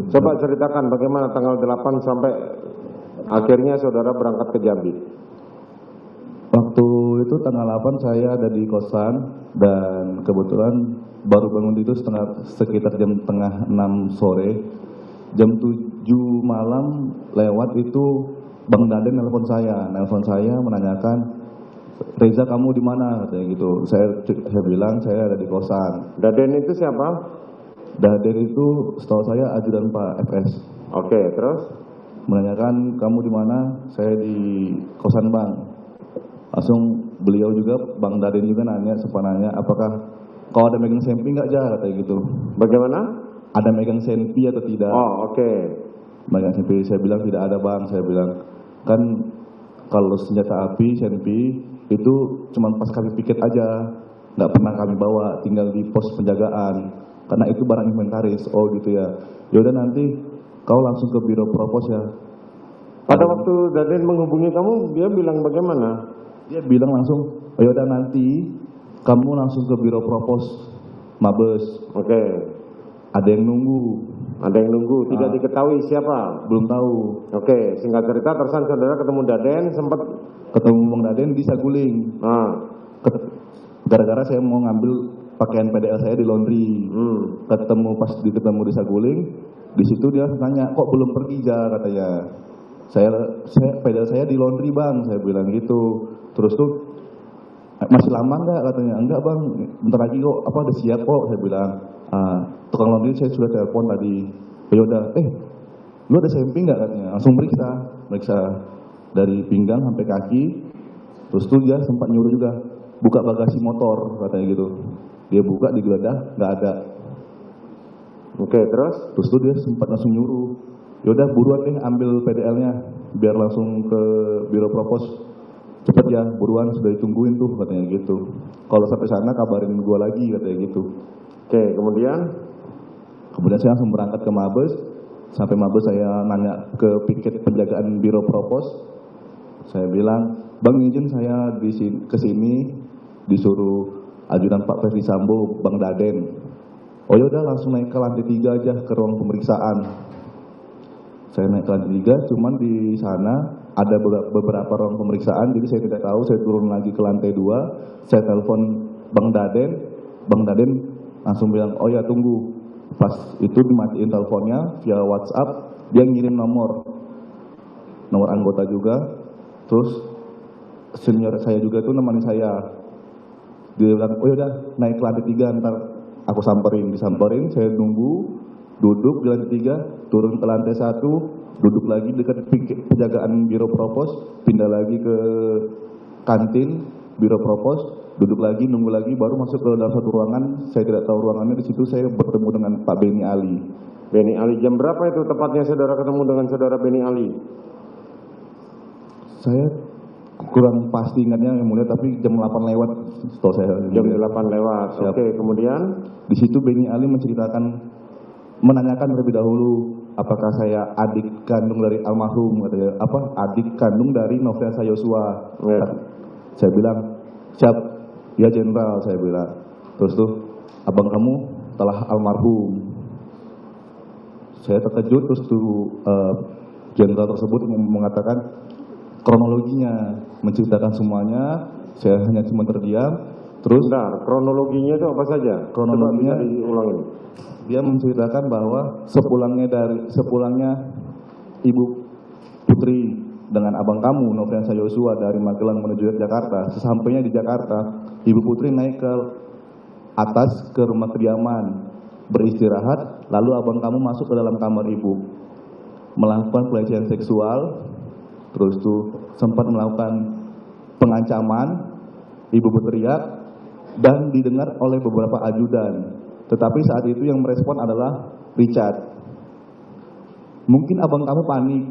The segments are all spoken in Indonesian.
Coba ceritakan bagaimana tanggal 8 sampai akhirnya saudara berangkat ke Jambi. Waktu itu tanggal 8 saya ada di kosan dan kebetulan baru bangun itu sekitar jam setengah 6 sore. Jam 7 malam lewat itu Bang Daden nelpon saya menanyakan, Reza kamu di mana? Katanya gitu. Saya bilang saya ada di kosan. Daden itu siapa? Daden itu setahu saya ajudan Pak FS. Oke, terus? Menanyakan kamu di mana? Saya di kosan Bang. Langsung beliau juga, Bang Daden juga sempat nanya, apakah kau ada megang senpi nggak Jah? Katanya gitu. Bagaimana? Ada megang senpi atau tidak? Oh, oke. Megang senpi, saya bilang tidak ada Bang. Saya bilang, kan kalau senjata api, senpi, itu cuma pas kami piket aja. Nggak pernah kami bawa, tinggal di pos penjagaan. Karena itu barang inventaris. Oh gitu ya. Yaudah nanti kau langsung ke biro propos ya. Pada waktu Daden menghubungi kamu, dia bilang bagaimana? Dia bilang langsung, oh yaudah nanti kamu langsung ke biro propos Mabes. Oke. Ada yang nunggu. Ada yang nunggu, tidak diketahui siapa? Belum tahu. Oke, singkat cerita terusan saudara ketemu Daden, sempat ketemu Bang Daden di Saguling. Gara-gara saya mau ngambil pakaian PDL saya di laundry. Ketemu di Saguling, di situ dia tanya, kok belum pergi Jah? Katanya. Saya PDL saya di laundry Bang, saya bilang gitu. Terus tuh masih lama enggak? Katanya, enggak Bang, bentar lagi kok, udah siap kok, saya bilang. Tukang laundry saya sudah telepon tadi. Ya udah, lu ada samping enggak? Katanya. Langsung meriksa dari pinggang sampai kaki. Terus tuh dia sempat nyuruh juga, buka bagasi motor, katanya gitu. Dia buka, digeledah, nggak ada. Oke, terus? Terus tuh dia sempat langsung nyuruh, yaudah buruan deh ambil PDL-nya, biar langsung ke biro propos. Cepet ya, buruan sudah ditungguin tuh, katanya gitu. Kalau sampai sana kabarin gua lagi, katanya gitu. Oke, kemudian saya langsung berangkat ke Mabes. Sampai Mabes saya nanya ke piket penjagaan biro propos. Saya bilang, Bang izin saya ke sini disuruh ajudan Pak Ferdi Sambo, Bang Daden. Oh yaudah langsung naik ke lantai 3 aja ke ruang pemeriksaan. Saya naik ke lantai 3, cuman di sana ada beberapa ruang pemeriksaan, jadi saya tidak tahu, saya turun lagi ke lantai 2, saya telepon Bang Daden langsung bilang, oh ya tunggu. Pas itu dimatiin teleponnya via WhatsApp, dia ngirim nomor anggota juga, terus senior saya juga itu nemani saya. Dia bilang, oh yaudah naik ke lantai 3, ntar aku disamperin, saya nunggu, duduk di lantai 3, turun ke lantai 1, duduk lagi dekat penjagaan biro propos, pindah lagi ke kantin biro propos, duduk lagi, nunggu lagi, baru masuk ke dalam satu ruangan, saya tidak tahu ruangannya, di situ saya bertemu dengan Pak Beni Ali. Beni Ali, jam berapa itu tepatnya saudara ketemu dengan saudara Beni Ali? Saya kurang pasti ingatnya yang mulia, tapi jam 8 lewat setahu saya. Jam 8 lewat. Oke, kemudian di situ Beni Ali menanyakan terlebih dahulu apakah saya adik kandung dari almarhum, katanya, adik kandung dari Nofriansah Yosua. Ya. Saya bilang, siap, ya jenderal, saya bilang. Terus tuh, abang kamu telah almarhum. Saya terkejut, terus tuh jenderal tersebut mengatakan kronologinya, menceritakan semuanya. Saya hanya cuma terdiam. Terus kronologinya itu apa saja? Kronologinya diulangin. Dia menceritakan bahwa sepulangnya Ibu Putri dengan abang kamu Nofriansah Yosua dari Magelang menuju Jakarta, sesampainya di Jakarta, Ibu Putri naik ke atas ke rumah kediaman beristirahat, lalu abang kamu masuk ke dalam kamar ibu, melakukan pelecehan seksual, terus tuh sempat melakukan pengancaman, ibu berteriak dan didengar oleh beberapa ajudan. Tetapi saat itu yang merespon adalah Richard. Mungkin abang kamu panik,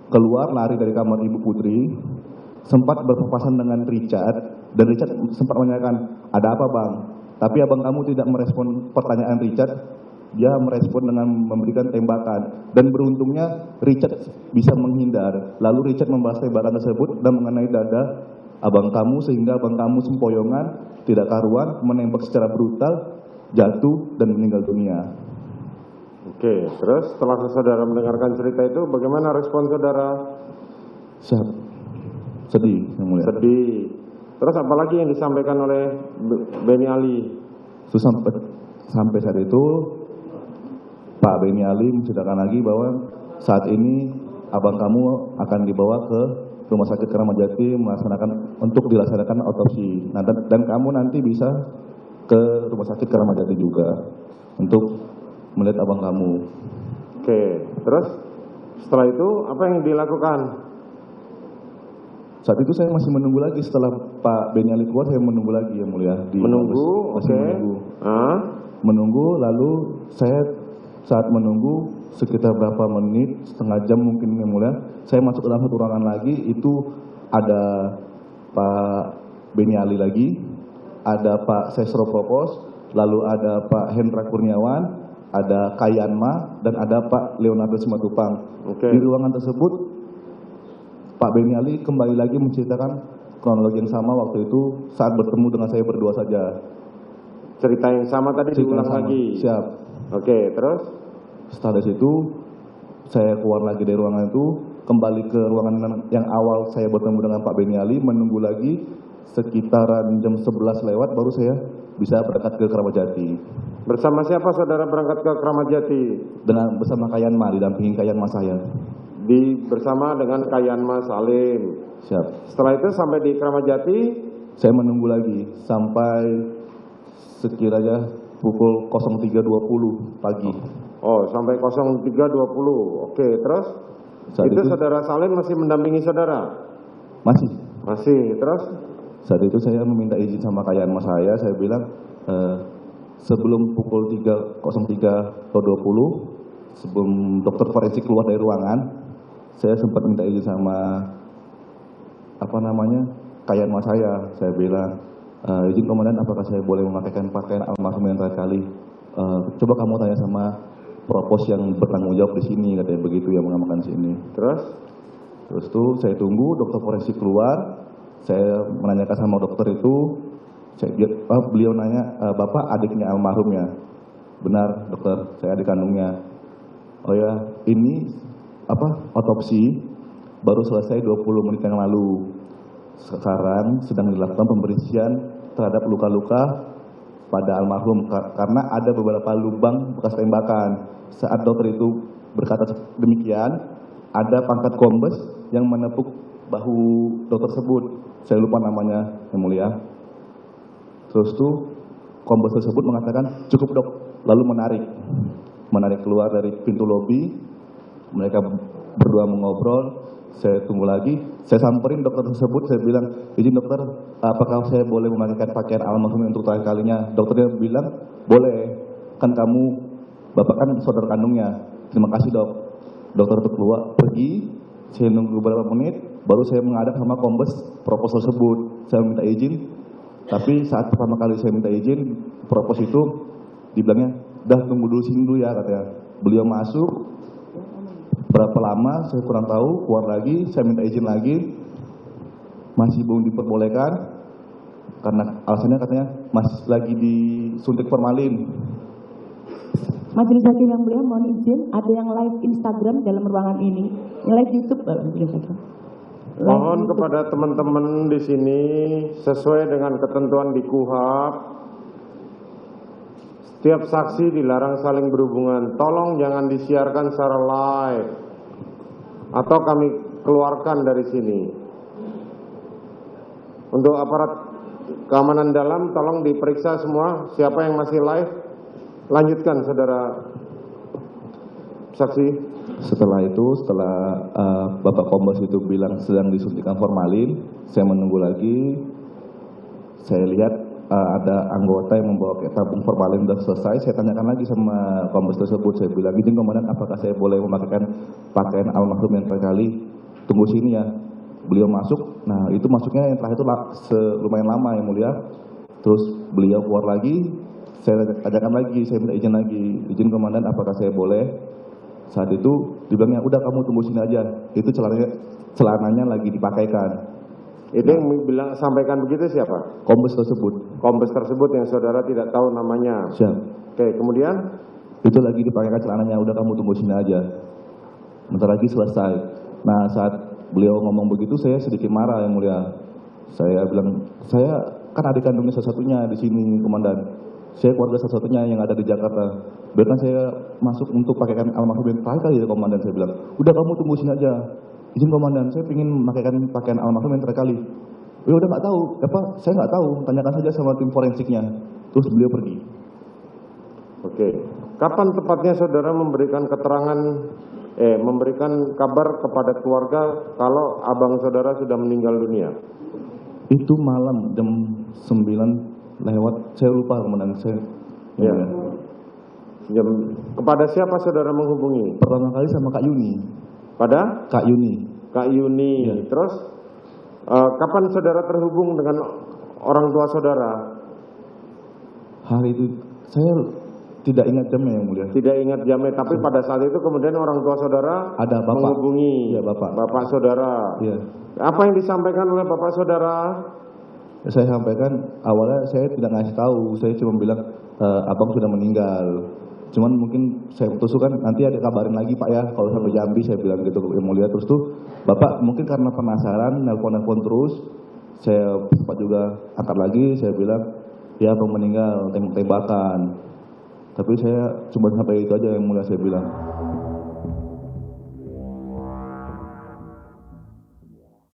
keluar lari dari kamar ibu Putri, sempat berpapasan dengan Richard, dan Richard sempat menanyakan, ada apa bang? Tapi abang kamu tidak merespon pertanyaan Richard, dia merespon dengan memberikan tembakan. Dan beruntungnya Richard bisa menghindar, lalu Richard membalas tembakan tersebut dan mengenai dada abang kamu, sehingga abang kamu sempoyongan, tidak karuan, menembak secara brutal, jatuh dan meninggal dunia. Oke, terus setelah saudara mendengarkan cerita itu, bagaimana respon saudara? Sedih, yang mulia. Sedih. Terus apalagi yang disampaikan oleh Beni Ali? Terus sampai saat itu Pak Beni Ali menceritakan lagi bahwa saat ini abang kamu akan dibawa ke Rumah Sakit Keramat Jati untuk dilaksanakan otopsi. Nah, dan kamu nanti bisa ke Rumah Sakit Keramat Jati juga untuk melihat abang kamu. Oke, terus setelah itu apa yang dilakukan? Saat itu saya masih menunggu lagi, setelah Pak Beni Ali keluar saya menunggu lagi, yang mulia. Menunggu, oke. Menunggu, lalu saya saat menunggu sekitar berapa menit, setengah jam mungkin, yang mulia, saya masuk ke dalam satu ruangan lagi. Itu ada Pak Beni Ali lagi, ada Pak Sesro Propos, lalu ada Pak Hendra Kurniawan, ada Kayanma, dan ada Pak Leonardo Simatupang. Oke. Di ruangan tersebut Pak Beni Ali kembali lagi menceritakan kronologi yang sama waktu itu saat bertemu dengan saya berdua saja. Cerita yang sama tadi diulang lagi? Siap. Oke, terus? Setelah dari situ saya keluar lagi dari ruangan itu, kembali ke ruangan yang awal saya bertemu dengan Pak Beni Ali, menunggu lagi sekitaran jam 11 lewat baru saya bisa berangkat ke Keramat Jati. Bersama siapa saudara berangkat ke Keramat Jati? Bersama Kayanma, didampingi Kayanma saya. Bersama dengan Kayanma Salim. Siap. Setelah itu sampai di Keramat Jati? Saya menunggu lagi sampai sekiranya pukul 03.20 pagi. Oh, sampai 03.20. Oke, terus? Saat itu saudara Salim masih mendampingi saudara? Masih. Terus? Saat itu saya meminta izin sama Kayanma saya bilang sebelum pukul 03.20, sebelum dokter forensik keluar dari ruangan, saya sempat minta izin sama Kayanma saya bilang, izin komandan, apakah saya boleh memakaikan pakaian almarhum yang terakhir kali? Coba kamu tanya sama propos yang bertanggung jawab di sini, katanya begitu, yang mengamankan sini. Terus tuh saya tunggu dokter forensik keluar, saya menanyakan sama dokter itu, beliau nanya, Bapak adiknya almarhum ya? Benar dokter, saya adik kandungnya. Oh ya, ini otopsi baru selesai 20 menit yang lalu. Sekarang sedang dilakukan pembersihan terhadap luka-luka pada almarhum karena ada beberapa lubang bekas tembakan. Saat dokter itu berkata demikian, ada pangkat kombes yang menepuk bahu dokter tersebut. Saya lupa namanya, yang mulia. Terus tuh kombes tersebut mengatakan cukup dok, lalu menarik keluar dari pintu lobi. Mereka berdua mengobrol. Saya tunggu lagi, saya samperin dokter tersebut, saya bilang, izin dokter, apakah saya boleh memakaikan pakaian almarhum untuk terakhir kalinya? Dokternya bilang, boleh, kan kamu, bapak kan saudara kandungnya. Terima kasih dok. Dokter itu keluar, pergi, saya nunggu beberapa menit, baru saya menghadap sama kombes propos tersebut. Saya minta izin, tapi saat pertama kali saya minta izin, propos itu dibilangnya, dah tunggu dulu sini dulu ya, katanya. Beliau masuk, berapa lama saya kurang tahu, keluar lagi, saya minta izin lagi, masih belum diperbolehkan, karena alasannya katanya masih lagi disuntik formalin. Majelis Hakim yang mulia, mohon izin, ada yang live Instagram dalam ruangan ini, yang live YouTube, Majelis Hakim. Mohon kepada teman-teman di sini, sesuai dengan ketentuan di KUHAP, setiap saksi dilarang saling berhubungan. Tolong jangan disiarkan secara live, atau kami keluarkan dari sini. Untuk aparat keamanan dalam, tolong diperiksa semua siapa yang masih live. Lanjutkan saudara saksi. Setelah Bapak Kombes itu bilang sedang disuntikan formalin, saya menunggu lagi. Saya lihat ada anggota yang membawa tabung formalin sudah selesai. Saya tanyakan lagi sama Kombes tersebut, saya bilang, izin komandan, apakah saya boleh memakaikan pakaian almarhum yang terakhir kali? Tunggu sini ya. Beliau masuk, nah itu masuknya yang terakhir itu lumayan lama yang mulia. Terus beliau keluar lagi, saya tanyakan lagi, saya minta izin lagi, izin komandan, apakah saya boleh? Saat itu dibilangnya, udah kamu tunggu sini aja, itu celananya lagi dipakaikan. Itu yang bilang sampaikan begitu siapa? Kombes tersebut. Kombes tersebut yang saudara tidak tahu namanya. Siap. Oke, kemudian? Itu lagi dipakaikan celananya, udah kamu tunggu sini aja. Bentar lagi selesai. Nah, saat beliau ngomong begitu, saya sedikit marah, Yang Mulia. Saya bilang, saya kan adik kandungnya satu-satunya di sini, Komandan. Saya keluarga satu-satunya yang ada di Jakarta. Bahkan saya masuk untuk pakaikan almarhum yang terakhir kali, Komandan. Saya bilang, udah kamu tunggu sini aja. Izin Komandan, saya ingin pakaikan pakaian almarhum yang terakhir kali. Ya udah nggak tahu, saya nggak tahu. Tanyakan saja sama tim forensiknya. Terus beliau pergi. Oke. Kapan tepatnya saudara memberikan keterangan, memberikan kabar kepada keluarga kalau abang saudara sudah meninggal dunia? Itu malam jam 9 lewat, saya lupa Komandan. Ya. Kepada siapa saudara menghubungi? Pertama kali sama Kak Yuni. Pada? Kak Yuni. Kak Yuni. Ya. Terus kapan saudara terhubung dengan orang tua saudara? Hari itu saya tidak ingat jamnya, Yang Mulia. Tidak ingat jamnya, tapi pada saat itu kemudian orang tua saudara ada bapak menghubungi bapak saudara. Iya. Apa yang disampaikan oleh bapak saudara? Saya sampaikan awalnya saya tidak ngasih tahu, saya cuma bilang abang sudah meninggal. Cuman mungkin saya utuskan nanti ada kabarin lagi Pak ya kalau sampai Jambi, saya bilang gitu. Yang Mulia terus tuh bapak mungkin karena penasaran nelpon terus. Saya sempat juga angkat lagi, saya bilang ya abang meninggal tembak-tembakan. Tapi saya cuma sampai itu aja, Yang Mulia, saya bilang.